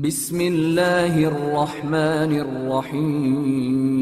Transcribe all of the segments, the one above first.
بسم اللہ الرحمن الرحیم۔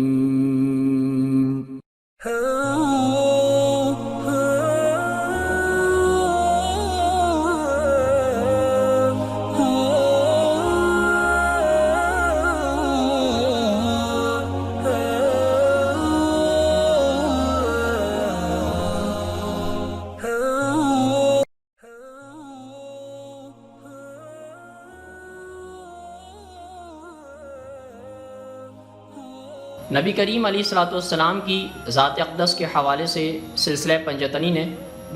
نبی کریم علیہ الصلوۃ والسلام کی ذات اقدس کے حوالے سے سلسلہ پنجتنی نے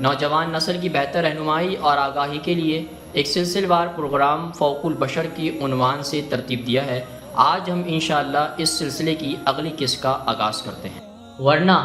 نوجوان نسل کی بہتر رہنمائی اور آگاہی کے لیے ایک سلسلہ وار پروگرام فوق البشر کی عنوان سے ترتیب دیا ہے۔ آج ہم انشاءاللہ اس سلسلے کی اگلی قسط کا آغاز کرتے ہیں۔ ورنہ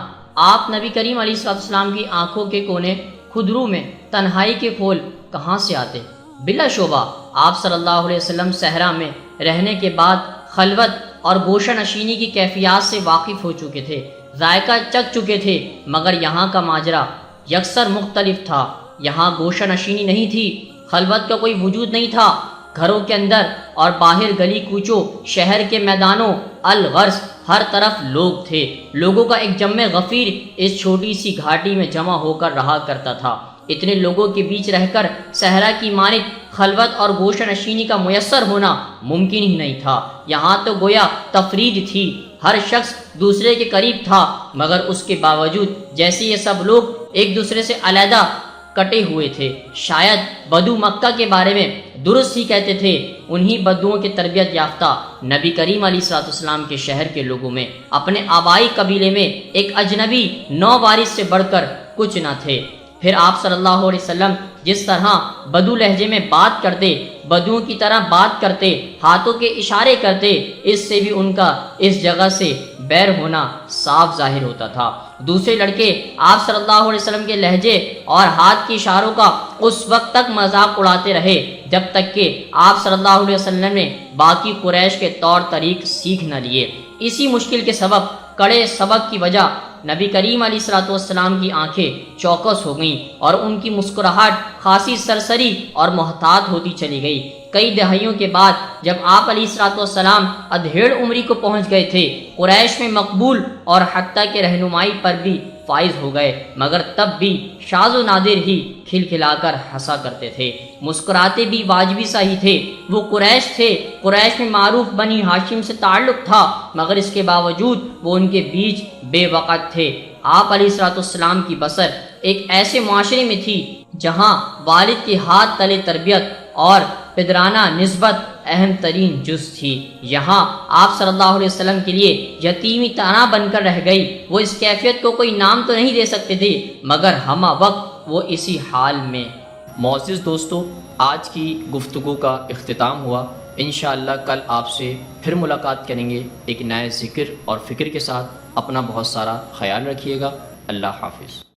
آپ نبی کریم علیہ الصلوۃ والسلام کی آنکھوں کے کونے خودرو میں تنہائی کے پھول کہاں سے آتے؟ بلا شبہ آپ صلی اللہ علیہ وسلم صحرا میں رہنے کے بعد خلوت اور گوشہ نشینی کی کیفیات سے واقف ہو چکے تھے، ذائقہ چکھ چکے تھے، مگر یہاں کا ماجرا یکسر مختلف تھا۔ یہاں گوشہ نشینی نہیں تھی، خلوت کا کوئی وجود نہیں تھا۔ گھروں کے اندر اور باہر، گلی کوچوں، شہر کے میدانوں، الغرض ہر طرف لوگ تھے۔ لوگوں کا ایک جمع غفیر اس چھوٹی سی گھاٹی میں جمع ہو کر رہا کرتا تھا۔ اتنے لوگوں کے بیچ رہ کر صحرا کی مانند خلوت اور گوشہ نشینی کا میسر ہونا ممکن ہی نہیں تھا۔ یہاں تو گویا تفرید تھی، ہر شخص دوسرے کے قریب تھا، مگر اس کے باوجود جیسے یہ سب لوگ ایک دوسرے سے علیحدہ کٹے ہوئے تھے۔ شاید بدو مکہ کے بارے میں درست ہی کہتے تھے۔ انہی بدوؤں کے تربیت یافتہ نبی کریم علیہ الصلوۃ والسلام کے شہر کے لوگوں میں اپنے آبائی قبیلے میں ایک اجنبی نو وارث سے بڑھ کر کچھ نہ تھے۔ پھر آپ صلی اللہ علیہ وسلم جس طرح بدو لہجے میں بات کرتے، بدوؤں کی طرح بات کرتے، ہاتھوں کے اشارے کرتے، اس سے بھی ان کا اس جگہ سے بیر ہونا صاف ظاہر ہوتا تھا۔ دوسرے لڑکے آپ صلی اللہ علیہ وسلم کے لہجے اور ہاتھ کے اشاروں کا اس وقت تک مذاق اڑاتے رہے جب تک کہ آپ صلی اللہ علیہ وسلم نے باقی قریش کے طور طریق سیکھ نہ لیے۔ اسی مشکل کے سبب، کڑے سبق کی وجہ نبی کریم علیہ الصلوۃ والسلام کی آنکھیں چوکس ہو گئیں اور ان کی مسکراہٹ خاصی سرسری اور محتاط ہوتی چلی گئی۔ کئی دہائیوں کے بعد جب آپ علیہ الصلوۃ والسلام ادھیڑ عمری کو پہنچ گئے تھے، قریش میں مقبول اور حتیٰ کہ رہنمائی پر بھی فائز ہو گئے، مگر تب بھی شاذ و نادر ہی کھلکھلا کر ہنسا کرتے تھے، مسکراتے بھی واجبی سا ہی تھے۔ وہ قریش تھے، قریش میں معروف بنی ہاشم سے تعلق تھا، مگر اس کے باوجود وہ ان کے بیچ بے وقت تھے۔ آپ علیہ الصلوۃ والسلام کی بسر ایک ایسے معاشرے میں تھی جہاں والد کے ہاتھ تلے تربیت اور پدرانہ نسبت اہم ترین جز تھی۔ یہاں آپ صلی اللہ علیہ وسلم کے لیے یتیمی تنہا بن کر رہ گئی۔ وہ اس کیفیت کو کوئی نام تو نہیں دے سکتے تھے، مگر ہمہ وقت وہ اسی حال میں۔ معزز دوستو، آج کی گفتگو کا اختتام ہوا۔ انشاءاللہ کل آپ سے پھر ملاقات کریں گے ایک نئے ذکر اور فکر کے ساتھ۔ اپنا بہت سارا خیال رکھیے گا۔ اللہ حافظ۔